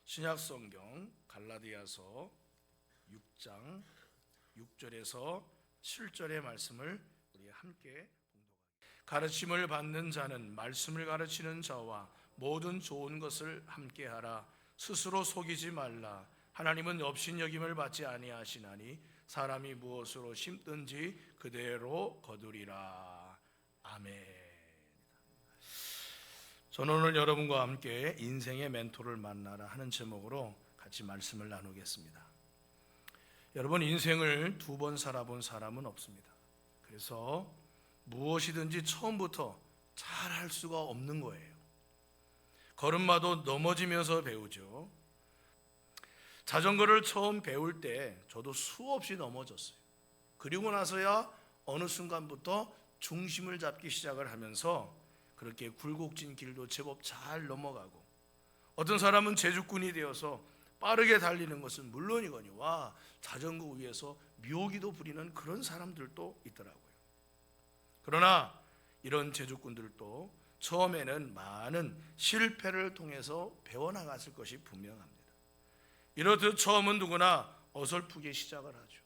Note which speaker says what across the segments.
Speaker 1: 신약성경 갈라디아서 6장 6절에서 7절의 말씀을 우리 함께 봉독하겠습니다. 가르침을 받는 자는 말씀을 가르치는 자와 모든 좋은 것을 함께하라. 스스로 속이지 말라. 하나님은 업신여김을 받지 아니하시나니 사람이 무엇으로 심든지 그대로 거두리라. 아멘. 저는 오늘 여러분과 함께 인생의 멘토를 만나라 하는 제목으로 같이 말씀을 나누겠습니다. 여러분, 인생을 두 번 살아본 사람은 없습니다. 그래서 무엇이든지 처음부터 잘할 수가 없는 거예요. 걸음마도 넘어지면서 배우죠. 자전거를 처음 배울 때 저도 수없이 넘어졌어요. 그리고 나서야 어느 순간부터 중심을 잡기 시작을 하면서 그렇게 굴곡진 길도 제법 잘 넘어가고, 어떤 사람은 제주꾼이 되어서 빠르게 달리는 것은 물론이거니와 자전거 위에서 묘기도 부리는 그런 사람들도 있더라고요. 그러나 이런 제주꾼들도 처음에는 많은 실패를 통해서 배워나갔을 것이 분명합니다. 이렇듯 처음은 누구나 어설프게 시작을 하죠.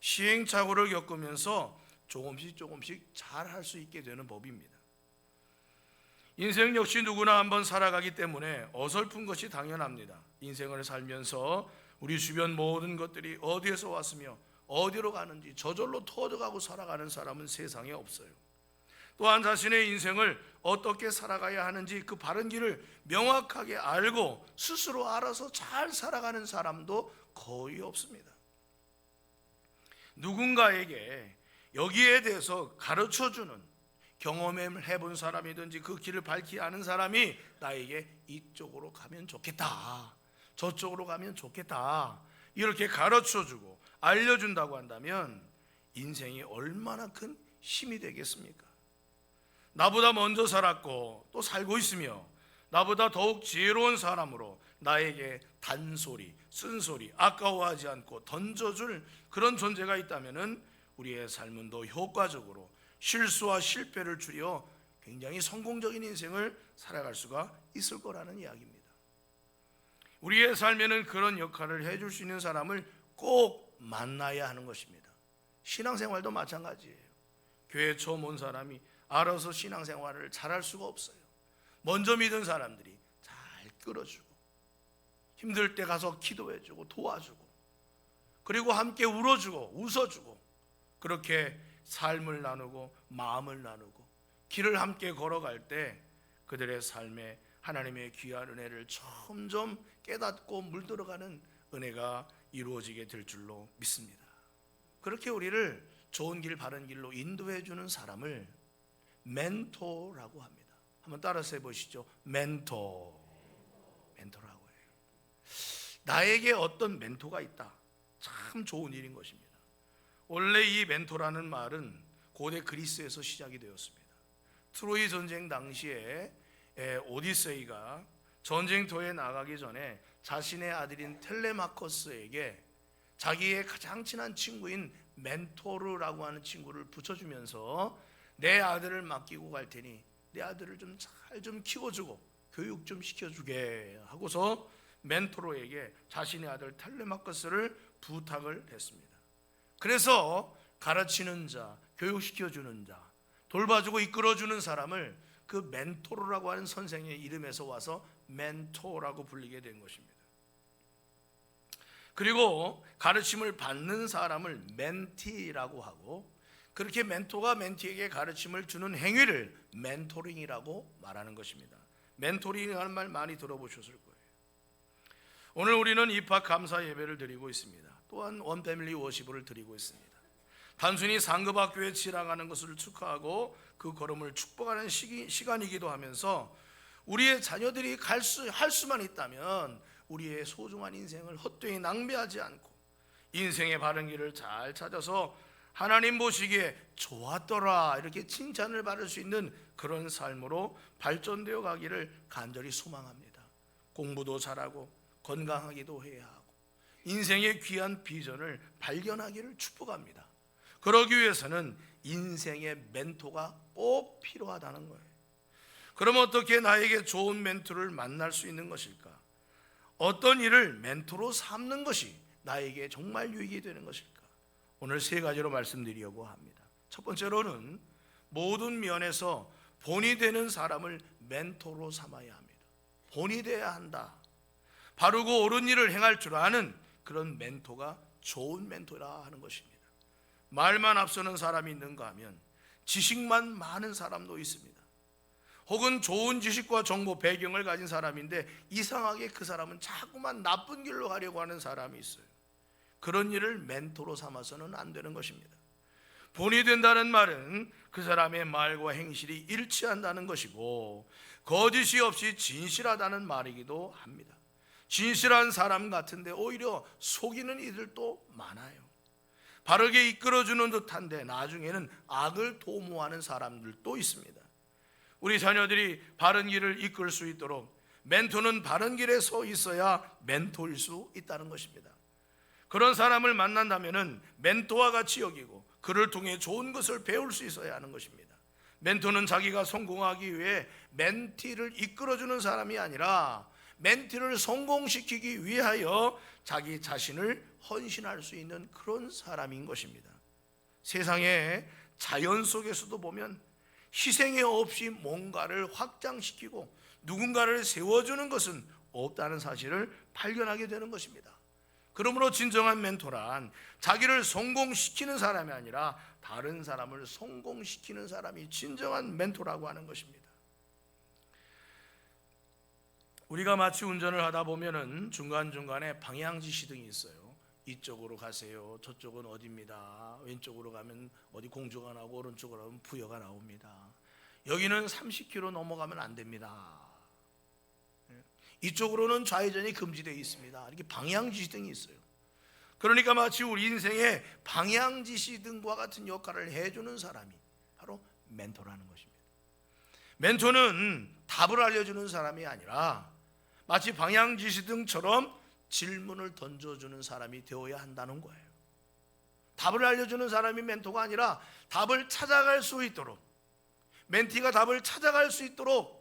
Speaker 1: 시행착오를 겪으면서 조금씩 잘 할 수 있게 되는 법입니다. 인생 역시 누구나 한번 살아가기 때문에 어설픈 것이 당연합니다. 인생을 살면서 우리 주변 모든 것들이 어디에서 왔으며 어디로 가는지 저절로 터져가고 살아가는 사람은 세상에 없어요. 또한 자신의 인생을 어떻게 살아가야 하는지 그 바른 길을 명확하게 알고 스스로 알아서 잘 살아가는 사람도 거의 없습니다. 누군가에게 여기에 대해서 가르쳐주는, 경험을 해본 사람이든지 그 길을 밝히 아는 사람이 나에게 이쪽으로 가면 좋겠다, 저쪽으로 가면 좋겠다 이렇게 가르쳐주고 알려준다고 한다면 인생이 얼마나 큰 힘이 되겠습니까? 나보다 먼저 살았고 또 살고 있으며 나보다 더욱 지혜로운 사람으로 나에게 단소리, 쓴소리, 아까워하지 않고 던져줄 그런 존재가 있다면 우리의 삶은 더 효과적으로 실수와 실패를 줄여 굉장히 성공적인 인생을 살아갈 수가 있을 거라는 이야기입니다. 우리의 삶에는 그런 역할을 해줄 수 있는 사람을 꼭 만나야 하는 것입니다. 신앙생활도 마찬가지예요. 교회 처음 온 사람이 알아서 신앙생활을 잘할 수가 없어요. 먼저 믿은 사람들이 잘 끌어주고, 힘들 때 가서 기도해주고 도와주고, 그리고 함께 울어주고 웃어주고, 그렇게 삶을 나누고 마음을 나누고 길을 함께 걸어갈 때 그들의 삶에 하나님의 귀한 은혜를 점점 깨닫고 물들어가는 은혜가 이루어지게 될 줄로 믿습니다. 그렇게 우리를 좋은 길, 바른 길로 인도해 주는 사람을 멘토라고 합니다. 한번 따라서 해보시죠. 멘토라고 해요. 나에게 어떤 멘토가 있다, 참 좋은 일인 것입니다. 원래 이 멘토라는 말은 고대 그리스에서 시작이 되었습니다. 트로이 전쟁 당시에 오디세이가 전쟁터에 나가기 전에 자신의 아들인 텔레마커스에게 자기의 가장 친한 친구인 멘토르라고 하는 친구를 붙여주면서 내 아들을 맡기고 갈 테니 내 아들을 좀 잘 좀 키워주고 교육 좀 시켜주게 하고서 멘토르에게 자신의 아들 텔레마커스를 부탁을 했습니다. 그래서 가르치는 자, 교육시켜주는 자, 돌봐주고 이끌어주는 사람을 그 멘토르라고 하는 선생의 이름에서 와서 멘토라고 불리게 된 것입니다. 그리고 가르침을 받는 사람을 멘티라고 하고, 그렇게 멘토가 멘티에게 가르침을 주는 행위를 멘토링이라고 말하는 것입니다. 멘토링이라는 말 많이 들어보셨을 거예요. 오늘 우리는 입학 감사 예배를 드리고 있습니다. 또한 원패밀리 워시프를 드리고 있습니다. 단순히 상급학교에 지나가는 것을 축하하고 그 걸음을 축복하는 시간이기도 하면서 우리의 자녀들이 할 수만 있다면 우리의 소중한 인생을 헛되이 낭비하지 않고 인생의 바른 길을 잘 찾아서 하나님 보시기에 좋았더라 이렇게 칭찬을 받을 수 있는 그런 삶으로 발전되어 가기를 간절히 소망합니다. 공부도 잘하고 건강하기도 해야 하고 인생의 귀한 비전을 발견하기를 축복합니다. 그러기 위해서는 인생의 멘토가 꼭 필요하다는 거예요. 그럼 어떻게 나에게 좋은 멘토를 만날 수 있는 것일까? 어떤 일을 멘토로 삼는 것이 나에게 정말 유익이 되는 것일까? 오늘 세 가지로 말씀드리려고 합니다. 첫 번째로는 모든 면에서 본이 되는 사람을 멘토로 삼아야 합니다. 본이 되어야 한다. 바르고 옳은 일을 행할 줄 아는 그런 멘토가 좋은 멘토라 하는 것입니다. 말만 앞서는 사람이 있는가 하면 지식만 많은 사람도 있습니다. 혹은 좋은 지식과 정보 배경을 가진 사람인데 이상하게 그 사람은 자꾸만 나쁜 길로 가려고 하는 사람이 있어요. 그런 일을 멘토로 삼아서는 안 되는 것입니다. 본이 된다는 말은 그 사람의 말과 행실이 일치한다는 것이고 거짓이 없이 진실하다는 말이기도 합니다. 진실한 사람 같은데 오히려 속이는 이들도 많아요. 바르게 이끌어주는 듯한데 나중에는 악을 도모하는 사람들도 있습니다. 우리 자녀들이 바른 길을 이끌 수 있도록 멘토는 바른 길에 서 있어야 멘토일 수 있다는 것입니다. 그런 사람을 만난다면 멘토와 같이 여기고 그를 통해 좋은 것을 배울 수 있어야 하는 것입니다. 멘토는 자기가 성공하기 위해 멘티를 이끌어주는 사람이 아니라 멘티를 성공시키기 위하여 자기 자신을 헌신할 수 있는 그런 사람인 것입니다. 세상의 자연 속에서도 보면 희생이 없이 뭔가를 확장시키고 누군가를 세워주는 것은 없다는 사실을 발견하게 되는 것입니다. 그러므로 진정한 멘토란 자기를 성공시키는 사람이 아니라 다른 사람을 성공시키는 사람이 진정한 멘토라고 하는 것입니다. 우리가 마치 운전을 하다 보면은 중간중간에 방향지시등이 있어요. 이쪽으로 가세요. 저쪽은 어디입니다. 왼쪽으로 가면 어디 공주가 나오고 오른쪽으로 가면 부여가 나옵니다. 여기는 30km 넘어가면 안 됩니다. 이쪽으로는 좌회전이 금지되어 있습니다. 이렇게 방향지시등이 있어요. 그러니까 마치 우리 인생에 방향지시등과 같은 역할을 해주는 사람이 바로 멘토라는 것입니다. 멘토는 답을 알려주는 사람이 아니라 마치 방향지시등처럼 질문을 던져주는 사람이 되어야 한다는 거예요. 답을 알려주는 사람이 멘토가 아니라 답을 찾아갈 수 있도록, 멘티가 답을 찾아갈 수 있도록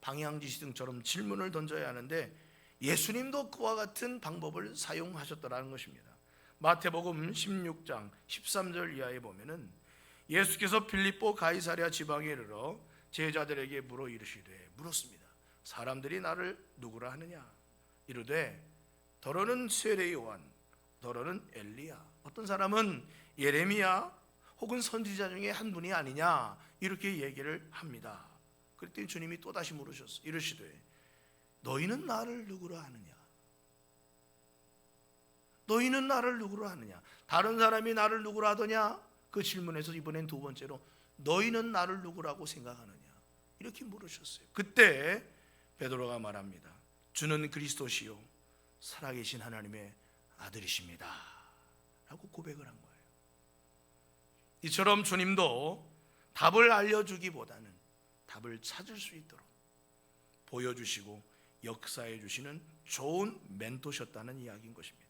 Speaker 1: 방향지시등처럼 질문을 던져야 하는데 예수님도 그와 같은 방법을 사용하셨다는 것입니다. 마태복음 16장 13절 이하에 보면은 예수께서 필립보 가이사랴 지방에 이르러 제자들에게 물었습니다. 사람들이 나를 누구라 하느냐? 이르되 더러는 세례 요한, 더러는 엘리야, 어떤 사람은 예레미야 혹은 선지자 중에 한 분이 아니냐, 이렇게 얘기를 합니다. 그랬더니 주님이 또다시 물으셨어요. 이르시되 너희는 나를 누구라 하느냐? 너희는 나를 누구라 하느냐? 다른 사람이 나를 누구라 하더냐? 그 질문에서 이번엔 두 번째로 너희는 나를 누구라고 생각하느냐? 이렇게 물으셨어요. 그때 베드로가 말합니다. 주는 그리스도시요 살아계신 하나님의 아들이십니다 라고 고백을 한 거예요. 이처럼 주님도 답을 알려주기보다는 답을 찾을 수 있도록 보여주시고 역사해 주시는 좋은 멘토셨다는 이야기인 것입니다.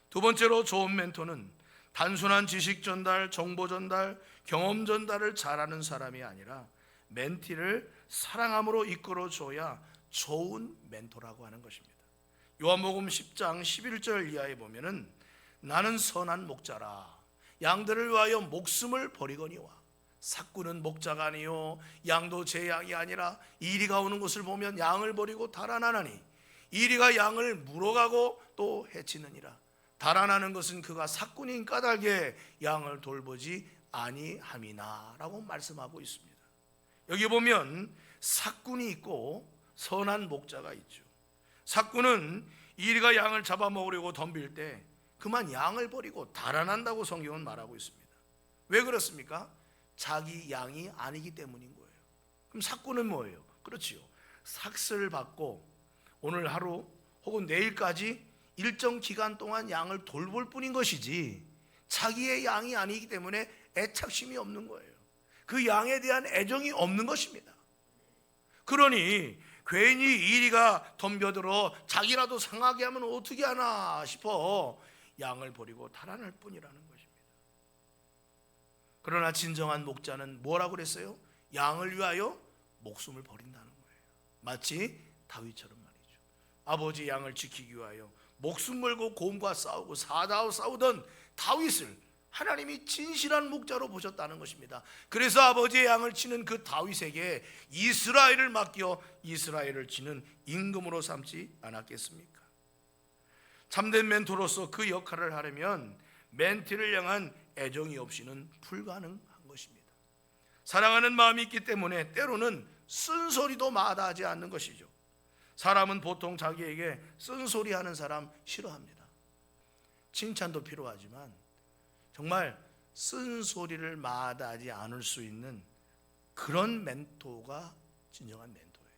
Speaker 1: 두 번째로 좋은 멘토는 단순한 지식 전달, 정보 전달, 경험 전달을 잘하는 사람이 아니라 멘티를 사랑함으로 이끌어줘야 좋은 멘토라고 하는 것입니다. 요한복음 10장 11절 이하에 보면은 나는 선한 목자라 양들을 위하여 목숨을 버리거니와 삭구는 목자가 아니요 양도 제 양이 아니라 이리가 오는 것을 보면 양을 버리고 달아나나니 이리가 양을 물어가고 또 해치느니라. 달아나는 것은 그가 삭군인 까닭에 양을 돌보지 아니함이나 라고 말씀하고 있습니다. 여기 보면 삭군이 있고 선한 목자가 있죠. 삭군은 이리가 양을 잡아먹으려고 덤빌 때 그만 양을 버리고 달아난다고 성경은 말하고 있습니다. 왜 그렇습니까? 자기 양이 아니기 때문인 거예요. 그럼 삭군은 뭐예요? 그렇지요. 삭스를 받고 오늘 하루 혹은 내일까지 일정 기간 동안 양을 돌볼 뿐인 것이지 자기의 양이 아니기 때문에 애착심이 없는 거예요. 그 양에 대한 애정이 없는 것입니다. 그러니 괜히 이리가 덤벼들어 자기라도 상하게 하면 어떻게 하나 싶어 양을 버리고 달아날 뿐이라는 것입니다. 그러나 진정한 목자는 뭐라고 그랬어요? 양을 위하여 목숨을 버린다는 거예요. 마치 다윗처럼 말이죠. 아버지 양을 지키기 위하여 목숨 걸고 곰과 싸우고 사자와 싸우던 다윗을 하나님이 진실한 목자로 보셨다는 것입니다. 그래서 아버지의 양을 치는 그 다윗에게 이스라엘을 맡겨 이스라엘을 치는 임금으로 삼지 않았겠습니까? 참된 멘토로서 그 역할을 하려면 멘티를 향한 애정이 없이는 불가능한 것입니다. 사랑하는 마음이 있기 때문에 때로는 쓴소리도 마다하지 않는 것이죠. 사람은 보통 자기에게 쓴소리하는 사람 싫어합니다. 칭찬도 필요하지만 정말 쓴소리를 마다하지 않을 수 있는 그런 멘토가 진정한 멘토예요.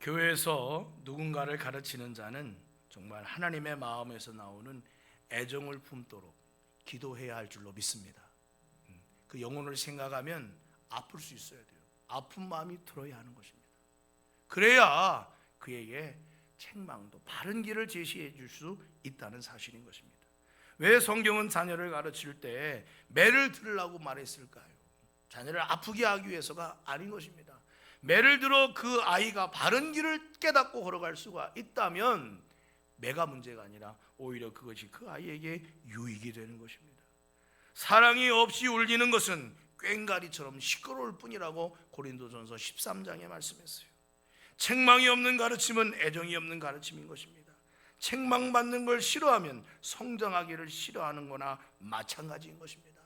Speaker 1: 교회에서 누군가를 가르치는 자는 정말 하나님의 마음에서 나오는 애정을 품도록 기도해야 할 줄로 믿습니다. 그 영혼을 생각하면 아플 수 있어야 돼요. 아픈 마음이 들어야 하는 것입니다. 그래야 그에게 책망도 바른 길을 제시해 줄 수 있다는 사실인 것입니다. 왜 성경은 자녀를 가르칠 때 매를 들으라고 말했을까요? 자녀를 아프게 하기 위해서가 아닌 것입니다. 매를 들어 그 아이가 바른 길을 깨닫고 걸어갈 수가 있다면 매가 문제가 아니라 오히려 그것이 그 아이에게 유익이 되는 것입니다. 사랑이 없이 울리는 것은 꽹과리처럼 시끄러울 뿐이라고 고린도전서 13장에 말씀했어요. 책망이 없는 가르침은 애정이 없는 가르침인 것입니다. 책망받는 걸 싫어하면 성장하기를 싫어하는 거나 마찬가지인 것입니다.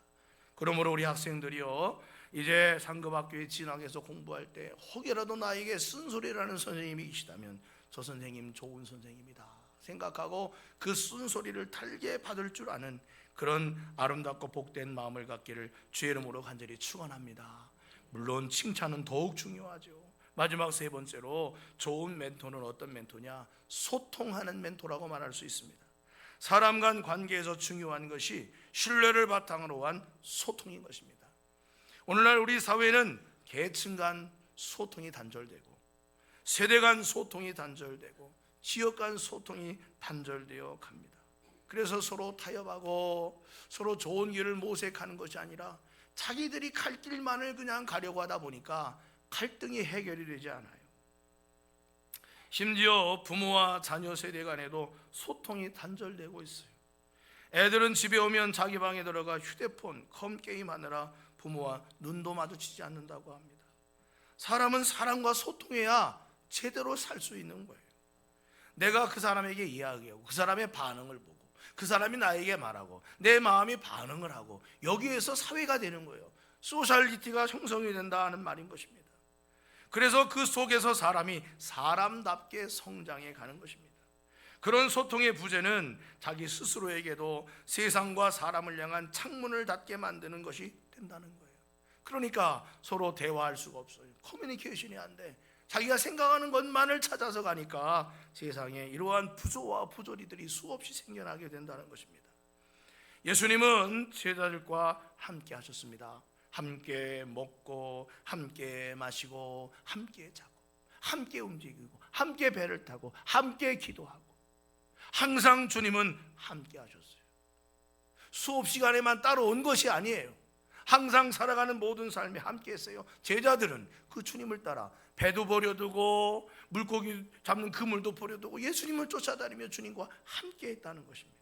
Speaker 1: 그러므로 우리 학생들이요, 이제 상급학교에 진학해서 공부할 때 혹여라도 나에게 쓴소리라는 선생님이 계시다면 저 선생님 좋은 선생님이다 생각하고 그 쓴소리를 달게 받을 줄 아는 그런 아름답고 복된 마음을 갖기를 주의 이름으로 간절히 축원합니다. 물론 칭찬은 더욱 중요하죠. 마지막 세 번째로 좋은 멘토는 어떤 멘토냐? 소통하는 멘토라고 말할 수 있습니다. 사람 간 관계에서 중요한 것이 신뢰를 바탕으로 한 소통인 것입니다. 오늘날 우리 사회는 계층 간 소통이 단절되고 세대 간 소통이 단절되고 지역 간 소통이 단절되어 갑니다. 그래서 서로 타협하고 서로 좋은 길을 모색하는 것이 아니라 자기들이 갈 길만을 그냥 가려고 하다 보니까 갈등이 해결이 되지 않아요. 심지어 부모와 자녀 세대 간에도 소통이 단절되고 있어요. 애들은 집에 오면 자기 방에 들어가 휴대폰, 컴게임 하느라 부모와 눈도 마주치지 않는다고 합니다. 사람은 사람과 소통해야 제대로 살 수 있는 거예요. 내가 그 사람에게 이야기하고 그 사람의 반응을 보고 그 사람이 나에게 말하고 내 마음이 반응을 하고 여기에서 사회가 되는 거예요. 소셜리티가 형성이 된다는 말인 것입니다. 그래서 그 속에서 사람이 사람답게 성장해 가는 것입니다. 그런 소통의 부재는 자기 스스로에게도 세상과 사람을 향한 창문을 닫게 만드는 것이 된다는 거예요. 그러니까 서로 대화할 수가 없어요. 커뮤니케이션이 안 돼. 자기가 생각하는 것만을 찾아서 가니까 세상에 이러한 부조와 부조리들이 수없이 생겨나게 된다는 것입니다. 예수님은 제자들과 함께 하셨습니다. 함께 먹고 함께 마시고 함께 자고 함께 움직이고 함께 배를 타고 함께 기도하고 항상 주님은 함께 하셨어요. 수업 시간에만 따로 온 것이 아니에요. 항상 살아가는 모든 삶에 함께 했어요. 제자들은 그 주님을 따라 배도 버려두고 물고기 잡는 그물도 버려두고 예수님을 쫓아다니며 주님과 함께 했다는 것입니다.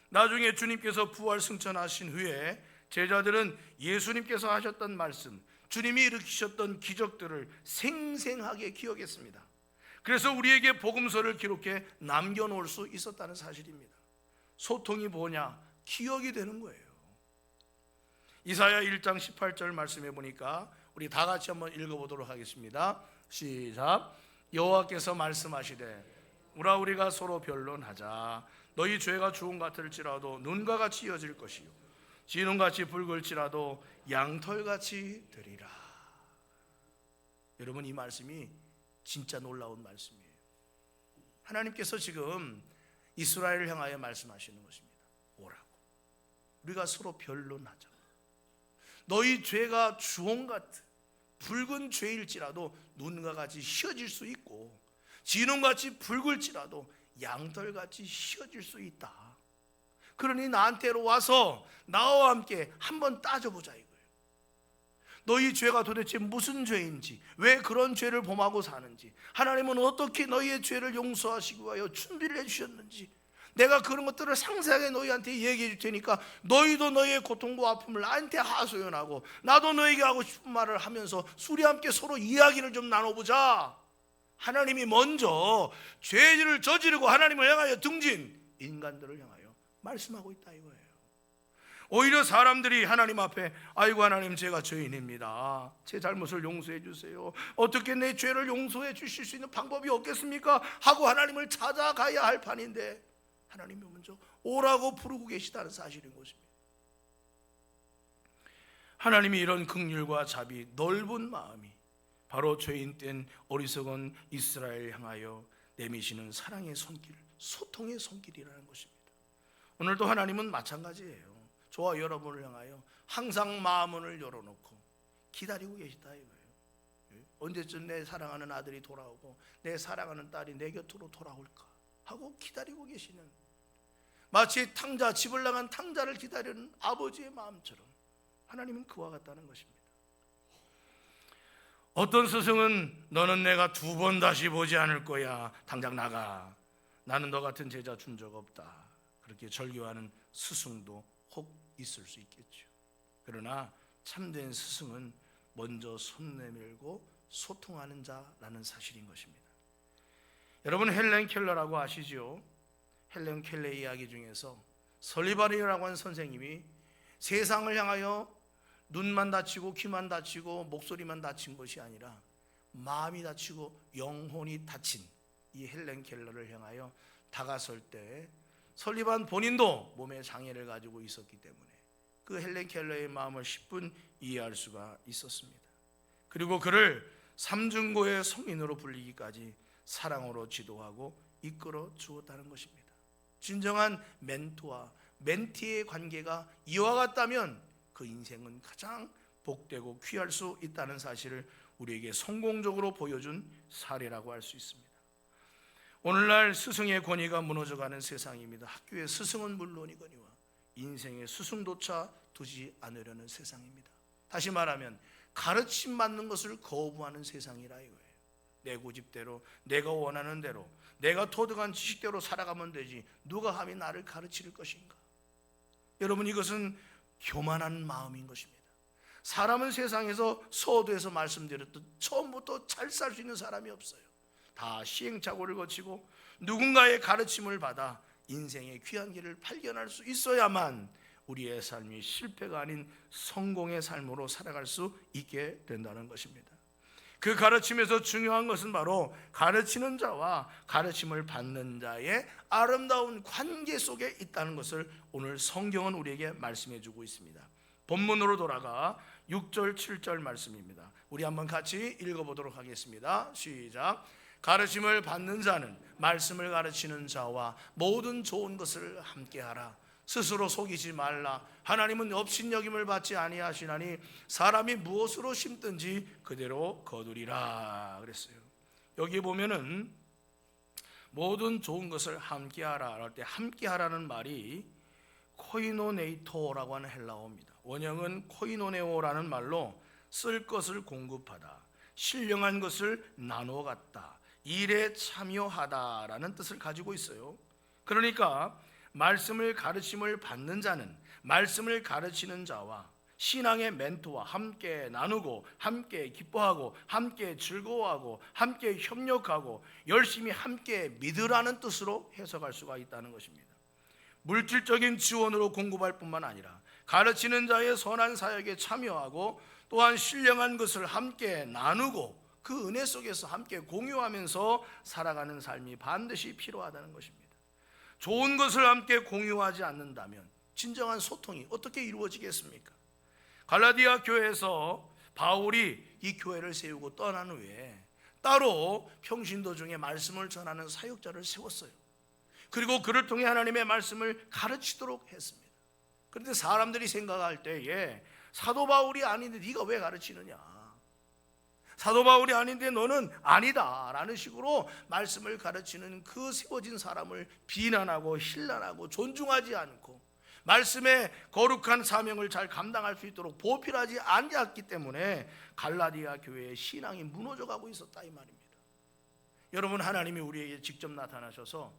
Speaker 1: 나중에 주님께서 부활 승천하신 후에 제자들은 예수님께서 하셨던 말씀, 주님이 일으키셨던 기적들을 생생하게 기억했습니다. 그래서 우리에게 복음서를 기록해 남겨놓을 수 있었다는 사실입니다. 소통이 뭐냐? 기억이 되는 거예요. 이사야 1장 18절 말씀해 보니까 우리 다 같이 한번 읽어보도록 하겠습니다. 시작. 여호와께서 말씀하시되 우리가 서로 변론하자. 너희 죄가 주홍 같을지라도 눈과 같이 이어질 것이요 진홍같이 붉을지라도 양털같이 되리라. 여러분, 이 말씀이 진짜 놀라운 말씀이에요. 하나님께서 지금 이스라엘을 향하여 말씀하시는 것입니다. 오라고. 우리가 서로 변론하자. 너희 죄가 주홍 같은 붉은 죄일지라도 눈과 같이 휘어질 수 있고 진홍같이 붉을지라도 양털같이 휘어질 수 있다. 그러니 나한테로 와서 나와 함께 한번 따져보자 이거예요. 너희 죄가 도대체 무슨 죄인지, 왜 그런 죄를 범하고 사는지, 하나님은 어떻게 너희의 죄를 용서하시기 위하여 준비를 해주셨는지, 내가 그런 것들을 상세하게 너희한테 얘기해 줄 테니까 너희도 너희의 고통과 아픔을 나한테 하소연하고, 나도 너희에게 하고 싶은 말을 하면서 우리 함께 서로 이야기를 좀 나눠보자. 하나님이 먼저 죄를 저지르고 하나님을 향하여 등진 인간들을 향하여 말씀하고 있다 이거예요. 오히려 사람들이 하나님 앞에 아이고 하나님 제가 죄인입니다, 제 잘못을 용서해 주세요, 어떻게 내 죄를 용서해 주실 수 있는 방법이 없겠습니까? 하고 하나님을 찾아가야 할 판인데, 하나님이 먼저 오라고 부르고 계시다는 사실인 것입니다. 하나님이 이런 긍휼과 자비, 넓은 마음이 바로 죄인 된 어리석은 이스라엘 향하여 내미시는 사랑의 손길, 소통의 손길이라는 것입니다. 오늘도 하나님은 마찬가지예요. 저와 여러분을 향하여 항상 마음문을 열어놓고 기다리고 계시다 이거예요. 언제쯤 내 사랑하는 아들이 돌아오고 내 사랑하는 딸이 내 곁으로 돌아올까 하고 기다리고 계시는, 마치 탕자, 집을 나간 탕자를 기다리는 아버지의 마음처럼 하나님은 그와 같다는 것입니다. 어떤 스승은 너는 내가 2번 다시 보지 않을 거야, 당장 나가, 나는 너 같은 제자 준 적 없다, 그렇게 절교하는 스승도 혹 있을 수 있겠죠. 그러나 참된 스승은 먼저 손 내밀고 소통하는 자라는 사실인 것입니다. 여러분 헬렌 켈러라고 아시죠? 헬렌 켈러의 이야기 중에서 설리반이라고 하는 선생님이 세상을 향하여 눈만 다치고 귀만 다치고 목소리만 다친 것이 아니라 마음이 다치고 영혼이 다친 이 헬렌 켈러를 향하여 다가설 때 설리반 본인도 몸에 장애를 가지고 있었기 때문에 그 헬렌 켈러의 마음을 10분 이해할 수가 있었습니다. 그리고 그를 삼중고의 성인으로 불리기까지 사랑으로 지도하고 이끌어 주었다는 것입니다. 진정한 멘토와 멘티의 관계가 이와 같다면 그 인생은 가장 복되고 귀할 수 있다는 사실을 우리에게 성공적으로 보여준 사례라고 할 수 있습니다. 오늘날 스승의 권위가 무너져가는 세상입니다. 학교의 스승은 물론이거니와 인생의 스승조차 두지 않으려는 세상입니다. 다시 말하면 가르침 받는 것을 거부하는 세상이라 이거예요. 내 고집대로, 내가 원하는 대로, 내가 터득한 지식대로 살아가면 되지 누가 감히 나를 가르칠 것인가. 여러분, 이것은 교만한 마음인 것입니다. 사람은 세상에서 서두에서 말씀드렸듯 처음부터 잘 살 수 있는 사람이 없어요. 다 시행착오를 거치고 누군가의 가르침을 받아 인생의 귀한 길을 발견할 수 있어야만 우리의 삶이 실패가 아닌 성공의 삶으로 살아갈 수 있게 된다는 것입니다. 그 가르침에서 중요한 것은 바로 가르치는 자와 가르침을 받는 자의 아름다운 관계 속에 있다는 것을 오늘 성경은 우리에게 말씀해 주고 있습니다. 본문으로 돌아가 6절 7절 말씀입니다. 우리 한번 같이 읽어보도록 하겠습니다. 시작. 가르침을 받는 자는 말씀을 가르치는 자와 모든 좋은 것을 함께하라. 스스로 속이지 말라. 하나님은 업신여김을 받지 아니하시나니 사람이 무엇으로 심든지 그대로 거두리라 그랬어요. 여기 보면은 모든 좋은 것을 함께하라 할 때 함께하라는 말이 코이노네이토라고 하는 헬라어입니다. 원형은 코이노네오라는 말로 쓸 것을 공급하다, 신령한 것을 나누어 갖다, 일에 참여하다라는 뜻을 가지고 있어요. 그러니까 말씀을 가르침을 받는 자는 말씀을 가르치는 자와 신앙의 멘토와 함께 나누고 함께 기뻐하고 함께 즐거워하고 함께 협력하고 열심히 함께 믿으라는 뜻으로 해석할 수가 있다는 것입니다. 물질적인 지원으로 공급할 뿐만 아니라 가르치는 자의 선한 사역에 참여하고 또한 신령한 것을 함께 나누고 그 은혜 속에서 함께 공유하면서 살아가는 삶이 반드시 필요하다는 것입니다. 좋은 것을 함께 공유하지 않는다면 진정한 소통이 어떻게 이루어지겠습니까? 갈라디아 교회에서 바울이 이 교회를 세우고 떠난 후에 따로 평신도 중에 말씀을 전하는 사역자를 세웠어요. 그리고 그를 통해 하나님의 말씀을 가르치도록 했습니다. 그런데 사람들이 생각할 때에 사도 바울이 아닌데 네가 왜 가르치느냐, 사도 바울이 아닌데 너는 아니다 라는 식으로 말씀을 가르치는 그 세워진 사람을 비난하고 힐난하고 존중하지 않고 말씀의 거룩한 사명을 잘 감당할 수 있도록 보필하지 않았기 때문에 갈라디아 교회의 신앙이 무너져가고 있었다 이 말입니다. 여러분, 하나님이 우리에게 직접 나타나셔서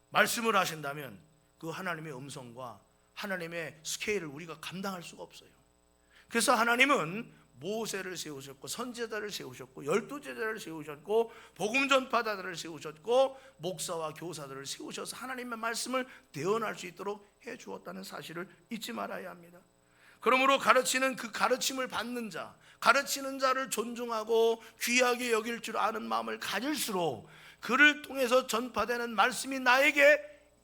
Speaker 1: 말씀을 하신다면 그 하나님의 음성과 하나님의 스케일을 우리가 감당할 수가 없어요. 그래서 하나님은 모세를 세우셨고 선지자들을 세우셨고 12제자를 세우셨고 복음 전파자들을 세우셨고 목사와 교사들을 세우셔서 하나님의 말씀을 대언할 수 있도록 해 주었다는 사실을 잊지 말아야 합니다. 그러므로 가르치는 그 가르침을 받는 자, 가르치는 자를 존중하고 귀하게 여길 줄 아는 마음을 가질수록 그를 통해서 전파되는 말씀이 나에게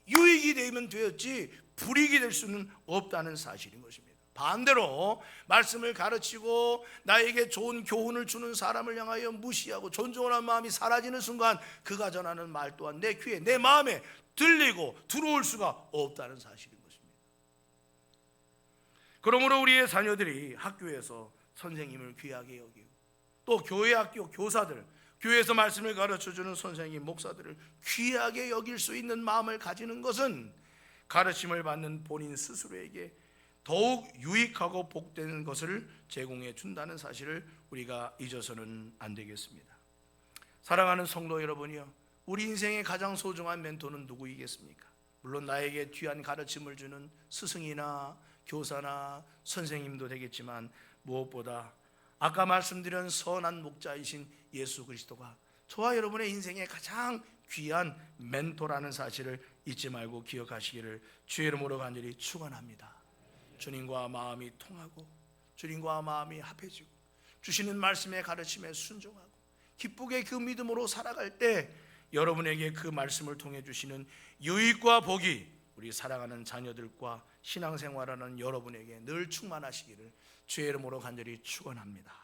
Speaker 1: 유익이 되면 되었지 불이익이 될 수는 없다는 사실인 것입니다. 반대로 말씀을 가르치고 나에게 좋은 교훈을 주는 사람을 향하여 무시하고 존중하는 마음이 사라지는 순간 그가 전하는 말 또한 내 귀에 내 마음에 들리고 들어올 수가 없다는 사실인 것입니다. 그러므로 우리의 자녀들이 학교에서 선생님을 귀하게 여기고 또 교회 학교 교사들, 교회에서 말씀을 가르쳐주는 선생님, 목사들을 귀하게 여길 수 있는 마음을 가지는 것은 가르침을 받는 본인 스스로에게 더욱 유익하고 복되는 것을 제공해 준다는 사실을 우리가 잊어서는 안 되겠습니다. 사랑하는 성도 여러분이요, 우리 인생의 가장 소중한 멘토는 누구이겠습니까? 물론 나에게 귀한 가르침을 주는 스승이나 교사나 선생님도 되겠지만 무엇보다 아까 말씀드린 선한 목자이신 예수 그리스도가 저와 여러분의 인생의 가장 귀한 멘토라는 사실을 잊지 말고 기억하시기를 주의 이름으로 간절히 축원합니다. 주님과 마음이 통하고 주님과 마음이 합해지고 주시는 말씀의 가르침에 순종하고 기쁘게 그 믿음으로 살아갈 때 여러분에게 그 말씀을 통해 주시는 유익과 복이 우리 사랑하는 자녀들과 신앙생활하는 여러분에게 늘 충만하시기를 주의 이름으로 간절히 축원합니다.